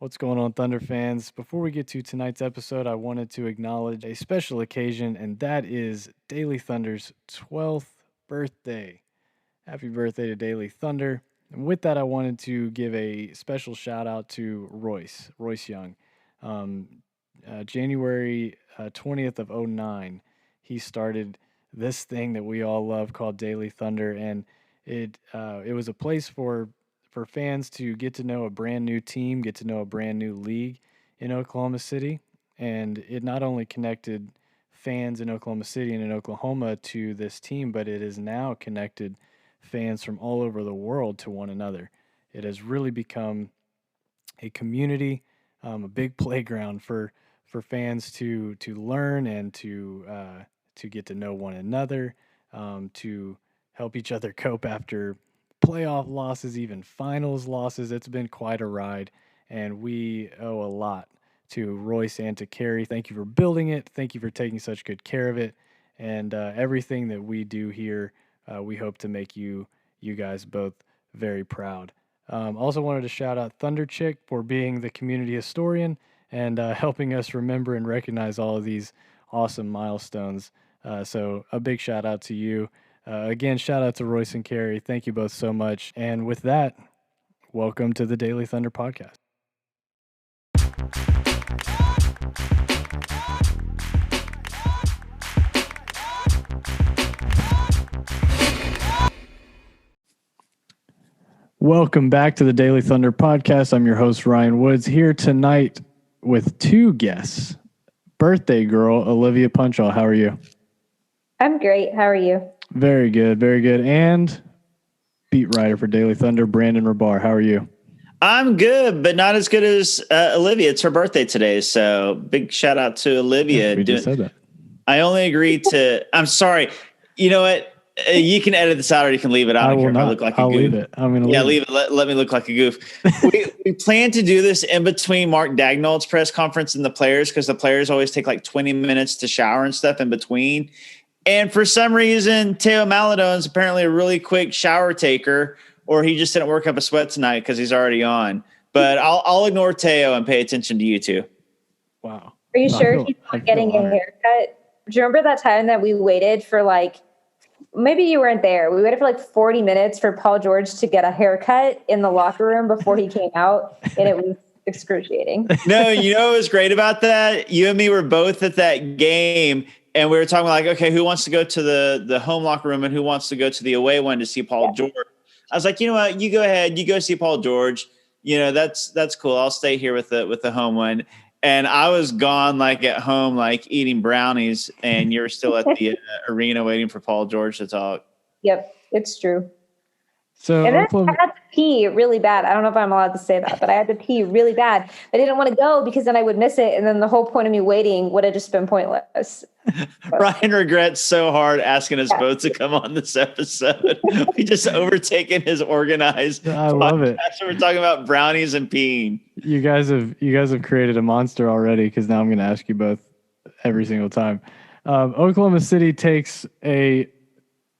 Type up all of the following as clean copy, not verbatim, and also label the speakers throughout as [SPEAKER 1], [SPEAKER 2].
[SPEAKER 1] What's going on, Thunder fans? Before we get to tonight's episode, I wanted to acknowledge a special occasion, and that is Daily Thunder's 12th birthday. Happy birthday to Daily Thunder. And with that, I wanted to give a special shout out to Royce Young. Um, January 20th of '09, he started this thing that we all love called Daily Thunder, and it was a place for fans to get to know a brand new team, get to know a brand new league in Oklahoma City. And it not only connected fans in Oklahoma City and in Oklahoma to this team, but it has now connected fans from all over the world to one another. It has really become a community, a big playground for fans to learn and to get to know one another, to help each other cope after playoff losses, even finals losses. It's been quite a ride, and we owe a lot to Royce and to Carrie. Thank you for building it. Thank you for taking such good care of it, and everything that we do here, we hope to make you guys both very proud. Also wanted to shout out Thunder Chick for being the community historian and helping us remember and recognize all of these awesome milestones. So a big shout out to you. Again, shout out to Royce and Carrie. Thank you both so much. And with that, welcome to the Daily Thunder podcast. Welcome back to the Daily Thunder podcast. I'm your host, Ryan Woods, here tonight with two guests. Birthday girl, Olivia Panchal. How are you?
[SPEAKER 2] I'm great. How are you?
[SPEAKER 1] Very good, very good. And beat writer for Daily Thunder, Brandon Rahbar. How are you?
[SPEAKER 3] I'm good, but not as good as Olivia. It's her birthday today, so big shout out to Olivia.
[SPEAKER 1] Yeah, we just said that.
[SPEAKER 3] I only agreed to. I'm sorry. You know what? You can edit this out, or you can leave it. I don't care if I look like a goof.
[SPEAKER 1] I'll leave it. I'm gonna
[SPEAKER 3] leave it. Let me look like a goof. we plan to do this in between Mark Dagnall's press conference and the players, because the players always take like 20 minutes to shower and stuff in between. And for some reason, Teo Maladone's apparently a really quick shower taker, or he just didn't work up a sweat tonight because he's already on. But I'll ignore Teo and pay attention to you two.
[SPEAKER 1] Wow.
[SPEAKER 2] Are you sure he's not getting a haircut? Do you remember that time that we waited for maybe you weren't there. We waited for 40 minutes for Paul George to get a haircut in the locker room before he came out, and it was excruciating.
[SPEAKER 3] No, you know what was great about that? You and me were both at that game, and we were talking okay, who wants to go to the home locker room and who wants to go to the away one to see Paul George? I was like, you know what? You go ahead. You go see Paul George. You know, that's cool. I'll stay here with the home one. And I was gone at home, eating brownies, and you're still at the arena waiting for Paul George to talk.
[SPEAKER 2] Yep, it's true.
[SPEAKER 1] So
[SPEAKER 2] and then I had to pee really bad. I don't know if I'm allowed to say that, but I had to pee really bad. I didn't want to go because then I would miss it, and then the whole point of me waiting would have just been pointless.
[SPEAKER 3] Ryan regrets so hard asking us both to come on this episode. We just overtaken his organized
[SPEAKER 1] I love it.
[SPEAKER 3] We're talking about brownies and peeing.
[SPEAKER 1] You guys have created a monster already, because now I'm going to ask you both every single time. Oklahoma City takes a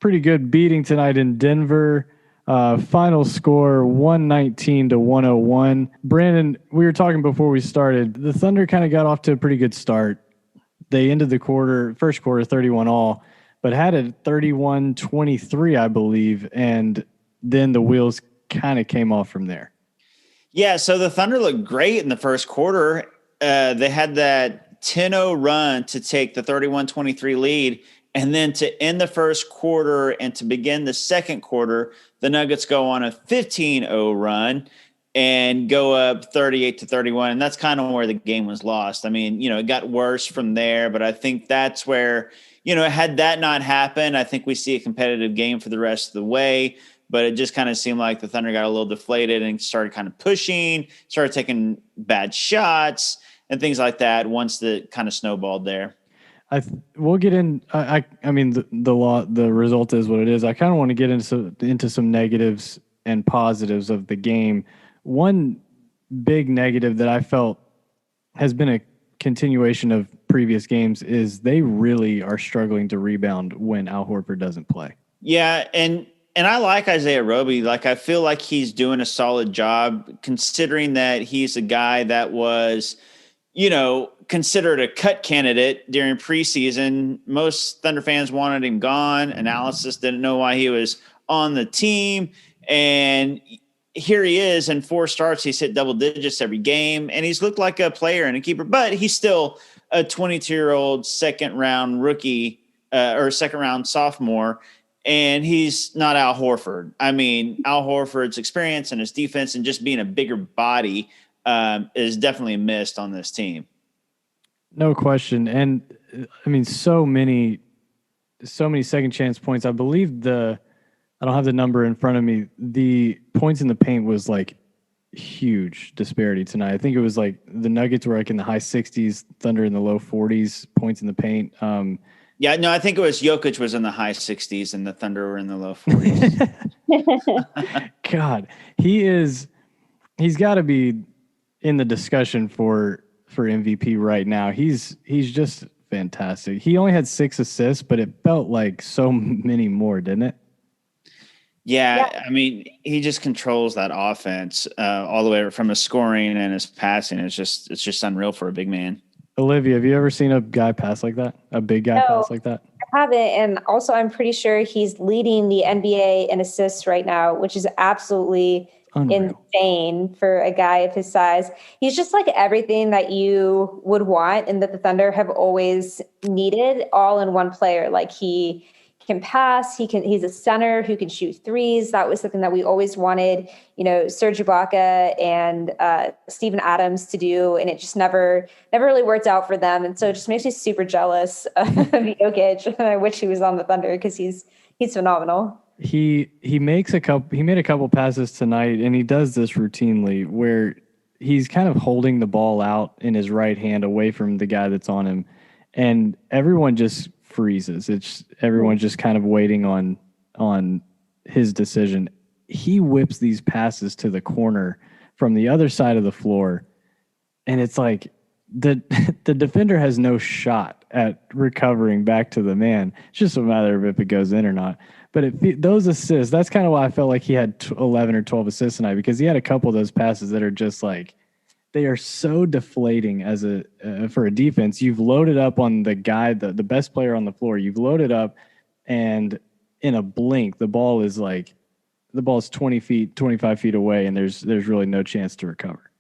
[SPEAKER 1] pretty good beating tonight in Denver. Final score 119-101. Brandon, we were talking before we started. The Thunder kind of got off to a pretty good start. They ended the first quarter 31-all, but had it 31-23, I believe, and then the wheels kind of came off from there.
[SPEAKER 3] Yeah, so the Thunder looked great in the first quarter. They had that 10-0 run to take the 31-23 lead, and then to end the first quarter and to begin the second quarter, the Nuggets go on a 15-0 run and go up 38-31. And that's kind of where the game was lost. I mean, it got worse from there, but I think that's where, had that not happened, I think we see a competitive game for the rest of the way. But it just kind of seemed like the Thunder got a little deflated and started kind of pushing, started taking bad shots and things like that once the kind of snowballed there.
[SPEAKER 1] We'll get in. I mean, the result is what it is. I kind of want to get into some negatives and positives of the game. One big negative that I felt has been a continuation of previous games is they really are struggling to rebound when Al Horford doesn't play.
[SPEAKER 3] Yeah, and I like Isaiah Roby. Like, I feel like he's doing a solid job, considering that he's a guy that was, considered a cut candidate during preseason. Most Thunder fans wanted him gone. Analysis didn't know why he was on the team. And here he is in 4 starts. He's hit double digits every game, and he's looked like a player and a keeper, but he's still a 22-year-old second-round rookie or second-round sophomore. And he's not Al Horford. I mean, Al Horford's experience and his defense and just being a bigger body is definitely missed on this team.
[SPEAKER 1] No question. And I mean, so many second chance points. I believe I don't have the number in front of me. The points in the paint was like huge disparity tonight. I think it was like the Nuggets were like in the high 60s, Thunder in the low 40s points in the paint.
[SPEAKER 3] Yeah, no, I think it was Jokic was in the high 60s and the Thunder were in the low 40s.
[SPEAKER 1] God, he's got to be in the discussion for MVP right now. He's just fantastic. He only had 6 assists, but it felt like so many more, didn't it?
[SPEAKER 3] Yeah, I mean, he just controls that offense all the way from his scoring and his passing. It's just unreal for a big man.
[SPEAKER 1] Olivia, have you ever seen a guy pass like that? A big guy pass like that?
[SPEAKER 2] I haven't. And also, I'm pretty sure he's leading the NBA in assists right now, which is absolutely insane for a guy of his size. He's just like everything that you would want and that the Thunder have always needed, all in one player. Like, he can pass, he's a center who can shoot threes. That was something that we always wanted, Serge Ibaka and Steven Adams to do, and it just never really worked out for them. And so it just makes me super jealous of Jokic, and I wish he was on the Thunder because he's phenomenal.
[SPEAKER 1] He made a couple passes tonight, and he does this routinely where he's kind of holding the ball out in his right hand away from the guy that's on him, and everyone just freezes. Everyone's just kind of waiting on his decision. He whips these passes to the corner from the other side of the floor, and it's like the defender has no shot at recovering back to the man. It's just a matter of if it goes in or not. But those assists, that's kind of why I felt like he had 11 or 12 assists tonight, because he had a couple of those passes that are just like, they are so deflating as for a defense. You've loaded up on the guy, the best player on the floor. You've loaded up, and in a blink, the ball is 20 feet, 25 feet away, and there's really no chance to recover.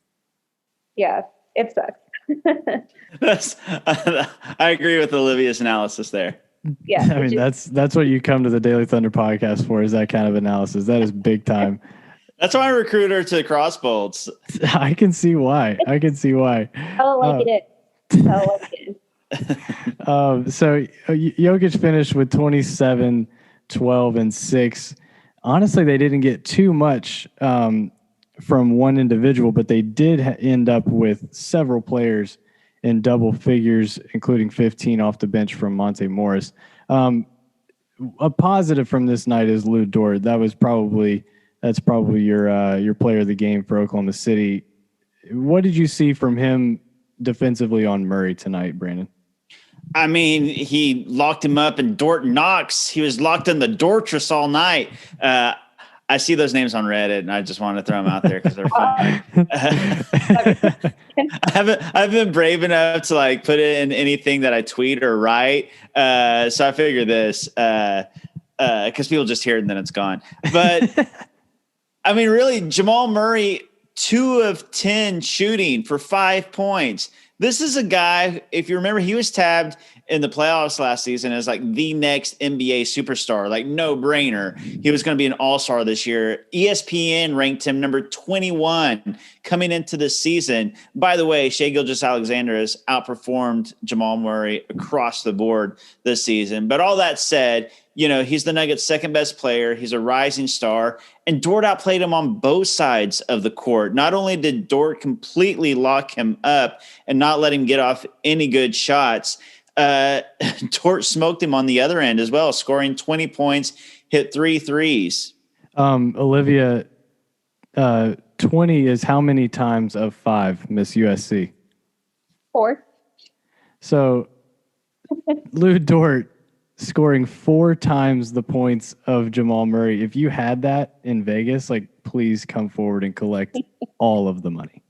[SPEAKER 2] Yeah, it sucks.
[SPEAKER 3] I agree with Olivia's analysis there.
[SPEAKER 2] Yeah,
[SPEAKER 1] I mean, that's what you come to the Daily Thunder podcast for, is that kind of analysis. That is big time.
[SPEAKER 3] That's why I recruit her to Crossbolts.
[SPEAKER 1] I can see why.
[SPEAKER 2] I like it.
[SPEAKER 1] So Jokic finished with 27, 12, and 6. Honestly, they didn't get too much from one individual, but they did end up with several players in double figures, including 15 off the bench from Monte Morris. A positive from this night is Lou Dort. That's probably your player of the game for Oklahoma City. What did you see from him defensively on Murray tonight, Brandon?
[SPEAKER 3] I mean, he locked him up, and Dort Knox, he was locked in the Dortress all night. I see those names on Reddit, and I just wanted to throw them out there because they're fun. I've been brave enough to put it in anything that I tweet or write. So I figure this because people just hear it and then it's gone. But I mean, really, Jamal Murray, 2 of 10 shooting for 5 points. This is a guy, if you remember, he was tabbed in the playoffs last season as the next NBA superstar, no brainer. He was going to be an all-star this year. ESPN ranked him number 21 coming into this season. By the way, Shai Gilgeous-Alexander has outperformed Jamal Murray across the board this season. But all that said, he's the Nuggets' second best player. He's a rising star. And Dort outplayed him on both sides of the court. Not only did Dort completely lock him up and not let him get off any good shots, Dort smoked him on the other end as well, scoring 20 points, hit 3 threes.
[SPEAKER 1] Olivia, 20 is how many times of 5, Miss USC?
[SPEAKER 2] 4.
[SPEAKER 1] So Lou Dort scoring 4 times the points of Jamal Murray. If you had that in Vegas, like, please come forward and collect all of the money.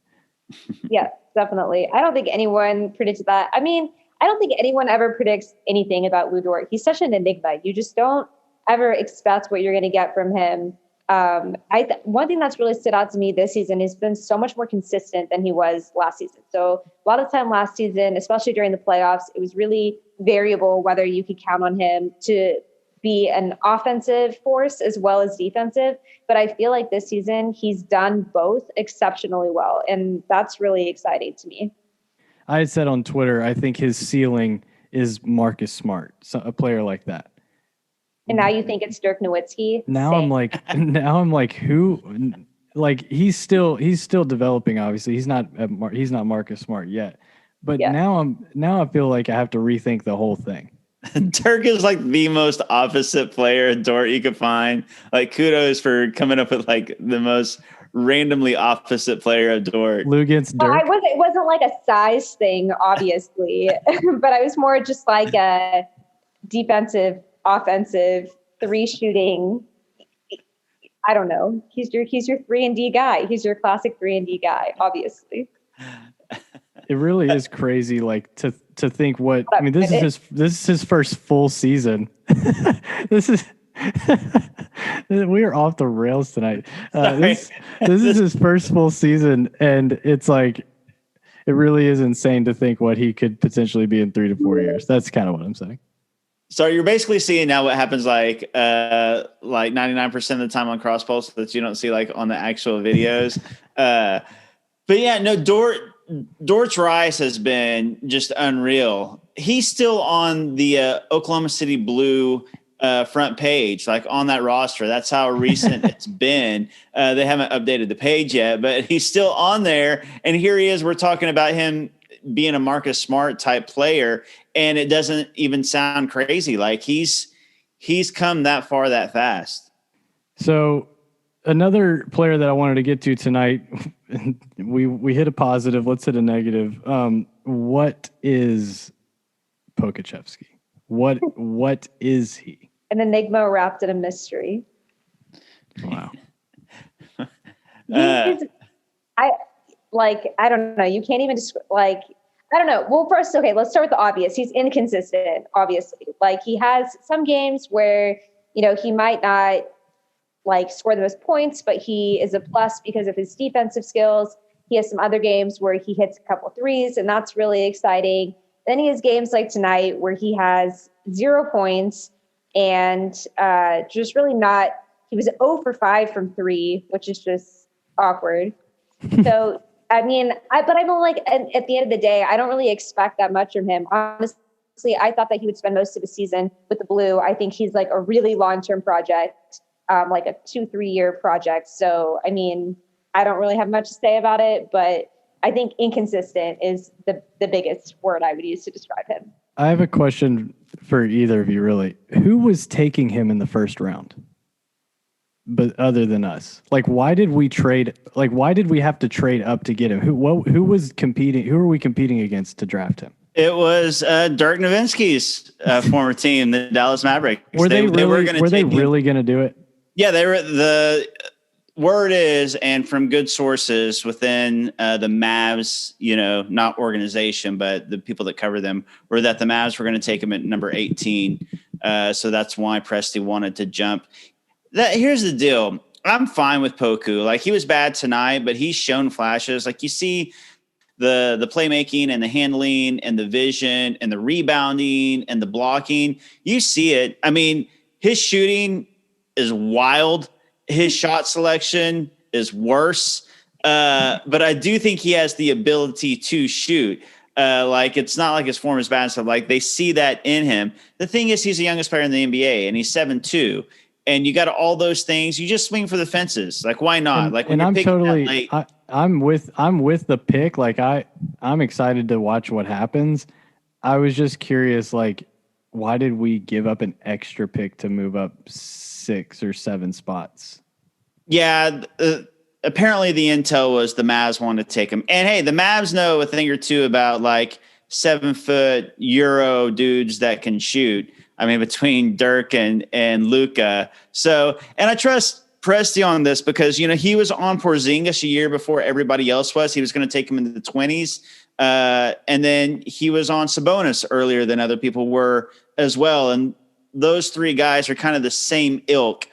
[SPEAKER 2] Yeah, definitely. I don't think anyone predicted that. I mean, I don't think anyone ever predicts anything about Lou Dort. He's such an enigma. You just don't ever expect what you're going to get from him. One thing that's really stood out to me this season has been so much more consistent than he was last season. So a lot of time last season, especially during the playoffs, it was really variable whether you could count on him to be an offensive force as well as defensive. But I feel like this season he's done both exceptionally well. And that's really exciting to me.
[SPEAKER 1] I had said on Twitter, I think his ceiling is Marcus Smart, so a player like that.
[SPEAKER 2] And now you think it's Dirk Nowitzki?
[SPEAKER 1] Now
[SPEAKER 2] Same.
[SPEAKER 1] I'm like, who? Like he's still developing. Obviously, he's not Marcus Smart yet. But now I feel like I have to rethink the whole thing.
[SPEAKER 3] Dirk is like the most opposite player Dort you could find. Like, kudos for coming up with like the most randomly opposite player of Dort.
[SPEAKER 1] Lou against Dirk.
[SPEAKER 2] Well, it wasn't like a size thing, obviously, but I was more just like a defensive, offensive, 3 shooting. I don't know. He's your 3-and-D guy. He's your classic 3-and-D guy, obviously.
[SPEAKER 1] It really is crazy, like to think what I mean. This is his first full season. This is we are off the rails tonight. This is his first full season, and it's like it really is insane to think what he could potentially be in 3 to 4 years. That's kind of what I'm saying.
[SPEAKER 3] So you're basically seeing now what happens like 99% of the time on cross pulse that you don't see like on the actual videos. But yeah, no, Dort's rise has been just unreal. He's still on the Oklahoma City Blue front page, like on that roster. That's how recent it's been. They haven't updated the page yet, but he's still on there. And here he is. We're talking about him being a Marcus Smart type player, and it doesn't even sound crazy. Like he's come that far that fast.
[SPEAKER 1] So another player that I wanted to get to tonight, we hit a positive. Let's hit a negative. What is Pokachevsky? What is he?
[SPEAKER 2] An enigma wrapped in a mystery.
[SPEAKER 1] Wow.
[SPEAKER 2] I don't know. You can't even I don't know. Well, first, okay, let's start with the obvious. He's inconsistent, obviously. Like he has some games where, he might not score the most points, but he is a plus because of his defensive skills. He has some other games where he hits a couple threes, and that's really exciting. Then he has games like tonight where he has 0 points and just really not. He was 0 for 5 from 3, which is just awkward. So, I mean, but I'm like, at the end of the day, I don't really expect that much from him. Honestly, I thought that he would spend most of the season with the Blue. I think he's like a really long-term project, like a 2-3 year project. So, I mean, I don't really have much to say about it, but I think inconsistent is the biggest word I would use to describe him.
[SPEAKER 1] I have a question for either of you, really. Who was taking him in the first round? But other than us, why did we trade? Why did we have to trade up to get him? Who was competing? Who are we competing against to draft him?
[SPEAKER 3] It was Dirk Nowitzki's former team, the Dallas Mavericks.
[SPEAKER 1] Were they really going to do it?
[SPEAKER 3] Yeah, they were. The word is, and from good sources within the Mavs, not organization, but the people that cover them, were that the Mavs were going to take him at number 18. So that's why Presti wanted to jump. Here's the deal. I'm fine with Poku. He was bad tonight, but he's shown flashes. You see the playmaking and the handling and the vision and the rebounding and the blocking. You see it. I mean, his shooting is wild. His shot selection is worse. But I do think he has the ability to shoot. It's not like his form is bad and stuff. They see that in him. The thing is, he's the youngest player in the NBA, and he's 7'2". And you got all those things. You just swing for the fences. Why not?
[SPEAKER 1] And I'm totally. I'm with the pick. I'm excited to watch what happens. I was just curious. Why did we give up an extra pick to move up 6 or 7 spots?
[SPEAKER 3] Yeah. Apparently the intel was the Mavs wanted to take him. And hey, the Mavs know a thing or two about 7-foot Euro dudes that can shoot. I mean, between Dirk and Luka. So, and I trust Presti on this because, he was on Porzingis a year before everybody else was. He was going to take him into the 20s. And then he was on Sabonis earlier than other people were as well. And those three guys are kind of the same ilk,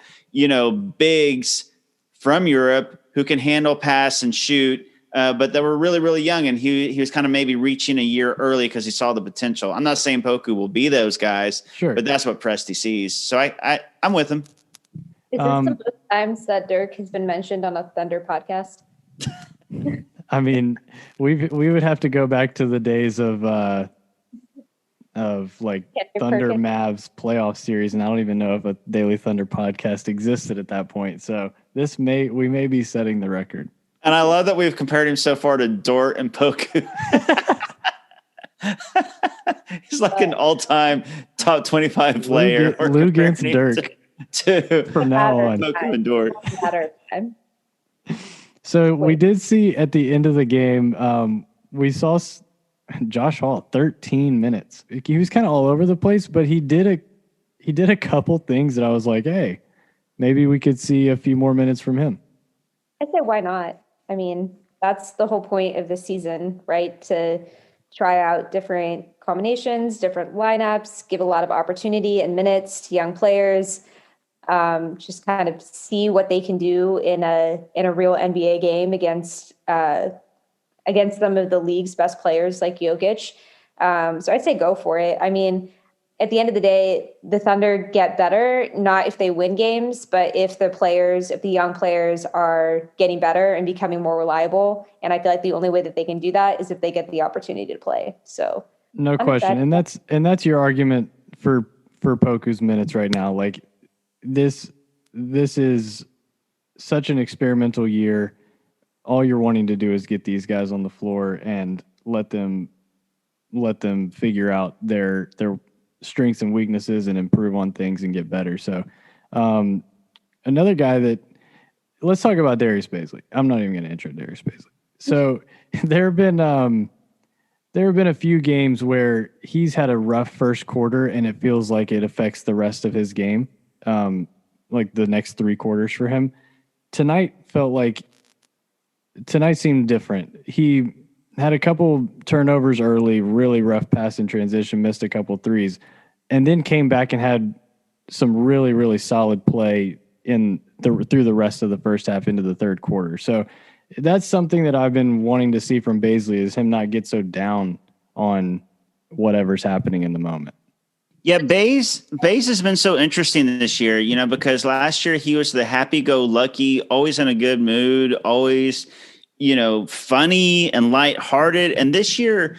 [SPEAKER 3] bigs from Europe who can handle, pass, and shoot. But they were really, really young, and he was kind of maybe reaching a year early because he saw the potential. I'm not saying Poku will be those guys,
[SPEAKER 1] sure,
[SPEAKER 3] but that's what Presti sees. So I'm with him.
[SPEAKER 2] Is this the most times that Dirk has been mentioned on a Thunder podcast?
[SPEAKER 1] I mean, we would have to go back to the days of like Thunder Mavs playoff series, and I don't even know if a Daily Thunder podcast existed at that point. So we may be setting the record.
[SPEAKER 3] And I love that we've compared him so far to Dort and Poku. He's like an all-time top 25 player.
[SPEAKER 1] Lou against Dirk. From now on.
[SPEAKER 3] Poku and Dort.
[SPEAKER 1] So we did see at the end of the game, we saw Josh Hall 13 minutes. He was kind of all over the place, but he did a couple things that I was like, hey, maybe we could see a few more minutes from him.
[SPEAKER 2] I'd say why not? I mean, that's the whole point of the season, right? To try out different combinations, different lineups, give a lot of opportunity and minutes to young players. Just kind of see what they can do in a real NBA game against some of the league's best players like Jokic. So I'd say go for it. I mean, at the end of the day, the Thunder get better, not if they win games, but if the young players are getting better and becoming more reliable. And I feel like the only way that they can do that is if they get the opportunity to play. So
[SPEAKER 1] no question. And that's your argument for Poku's minutes right now. Like this is such an experimental year. All you're wanting to do is get these guys on the floor and let them figure out their strengths and weaknesses and improve on things and get better. So another guy let's talk about Darius Bazley. I'm not even going to intro Darius Bazley. So there have been a few games where he's had a rough first quarter and it feels like it affects the rest of his game. Like the next three quarters for him. Tonight seemed different. He had a couple turnovers early, really rough pass in transition, missed a couple threes, and then came back and had some really, really solid play through the rest of the first half into the third quarter. So that's something that I've been wanting to see from Bazley is him not get so down on whatever's happening in the moment.
[SPEAKER 3] Yeah, Baze has been so interesting this year, because last year he was the happy-go-lucky, always in a good mood, always funny and lighthearted. And this year,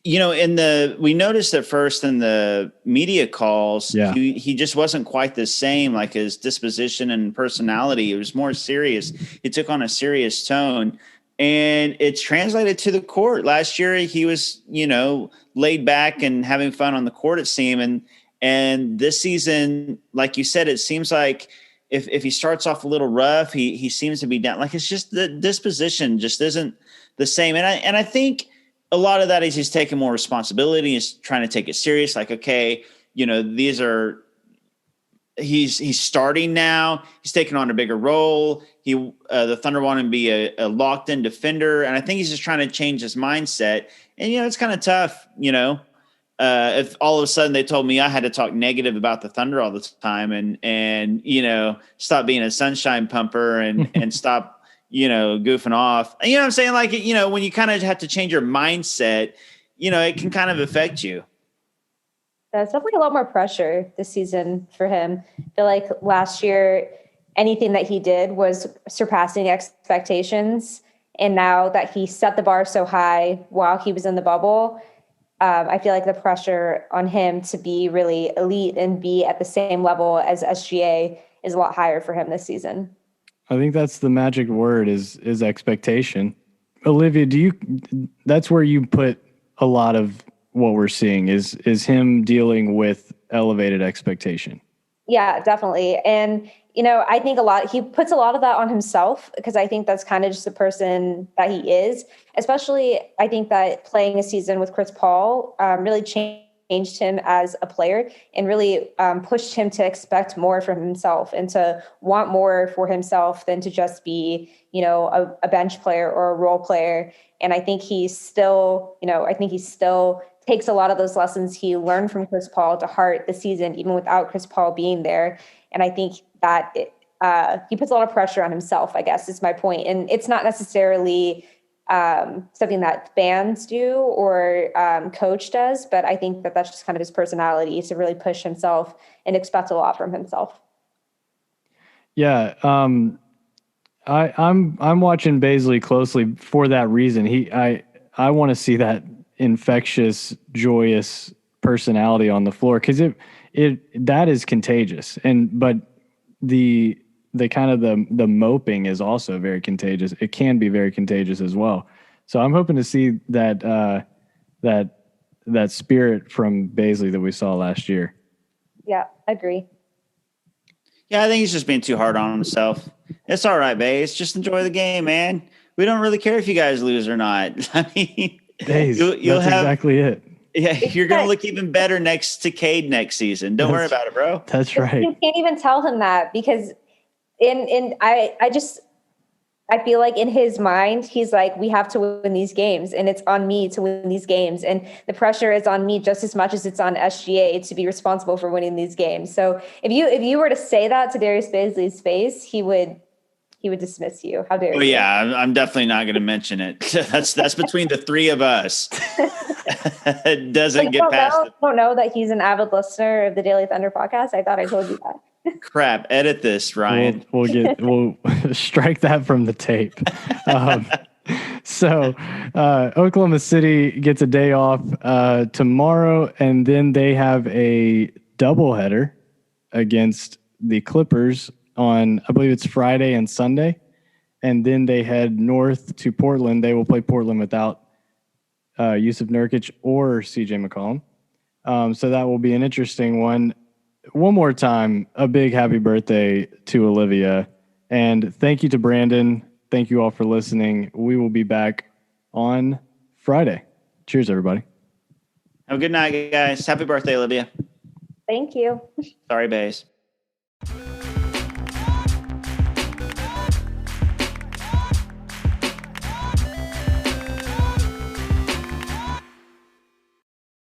[SPEAKER 3] we noticed at first in the media calls, he just wasn't quite the same, like his disposition and personality. It was more serious. He took on a serious tone, and it's translated to the court. Last year, he was, laid back and having fun on the court, it seemed. And this season, like you said, it seems like if he starts off a little rough, he seems to be down. Like it's just the disposition just isn't the same. And I think a lot of that is he's taking more responsibility. He's trying to take it serious. Like, okay, he's starting now. He's taking on a bigger role. The Thunder want him to be a locked in defender. And I think he's just trying to change his mindset. And, it's kind of tough, if all of a sudden they told me I had to talk negative about the Thunder all the time and stop being a sunshine pumper and stop, goofing off. You know what I'm saying? Like, when you kind of have to change your mindset, it can kind of affect you.
[SPEAKER 2] There's definitely a lot more pressure this season for him. I feel like last year, anything that he did was surpassing expectations. And now that he set the bar so high while he was in the bubble, I feel like the pressure on him to be really elite and be at the same level as SGA is a lot higher for him this season.
[SPEAKER 1] I think that's the magic word is expectation. Olivia, that's where you put a lot of what we're seeing is him dealing with elevated expectation.
[SPEAKER 2] Yeah, definitely. And, I think he puts a lot of that on himself because I think that's kind of just the person that he is. Especially, I think that playing a season with Chris Paul really changed changed him as a player and really pushed him to expect more from himself and to want more for himself than to just be, a bench player or a role player. And I think he still takes a lot of those lessons he learned from Chris Paul to heart this season, even without Chris Paul being there. And I think that he puts a lot of pressure on himself, I guess is my point. And it's not necessarily something that fans do or coach does, but I think that that's just kind of his personality to really push himself and expect a lot from himself.
[SPEAKER 1] Yeah. I'm watching Bazley closely for that reason. I want to see that infectious, joyous personality on the floor, because that is contagious. But the kind of the moping is also very contagious. It can be very contagious as well. So I'm hoping to see that spirit from Bazley that we saw last year.
[SPEAKER 2] Yeah, agree.
[SPEAKER 3] Yeah, I think he's just being too hard on himself. It's all right, Baze. Just enjoy the game, man. We don't really care if you guys lose or not. I mean,
[SPEAKER 1] Baze, that's exactly it.
[SPEAKER 3] Yeah, you're going to look even better next to Cade next season. Don't worry about it, bro.
[SPEAKER 1] That's right.
[SPEAKER 2] You can't even tell him that, because I feel like in his mind, he's like, we have to win these games and it's on me to win these games. And the pressure is on me just as much as it's on SGA to be responsible for winning these games. So if you were to say that to Darius Bazley's face, he would dismiss you. How dare you?
[SPEAKER 3] Yeah, I'm definitely not going to mention it. That's between the three of us. It doesn't get past it.
[SPEAKER 2] I don't know that he's an avid listener of the Daily Thunder podcast. I thought I told you that.
[SPEAKER 3] Crap, edit this, Ryan.
[SPEAKER 1] We'll strike that from the tape. So Oklahoma City gets a day off tomorrow, and then they have a doubleheader against the Clippers on, I believe it's Friday and Sunday, and then they head north to Portland. They will play Portland without Yusuf Nurkic or CJ McCollum. So that will be an interesting one. One more time, a big happy birthday to Olivia. And thank you to Brandon. Thank you all for listening. We will be back on Friday. Cheers, everybody.
[SPEAKER 3] Have a good night, guys. Happy birthday, Olivia.
[SPEAKER 2] Thank you.
[SPEAKER 3] Sorry, Baze.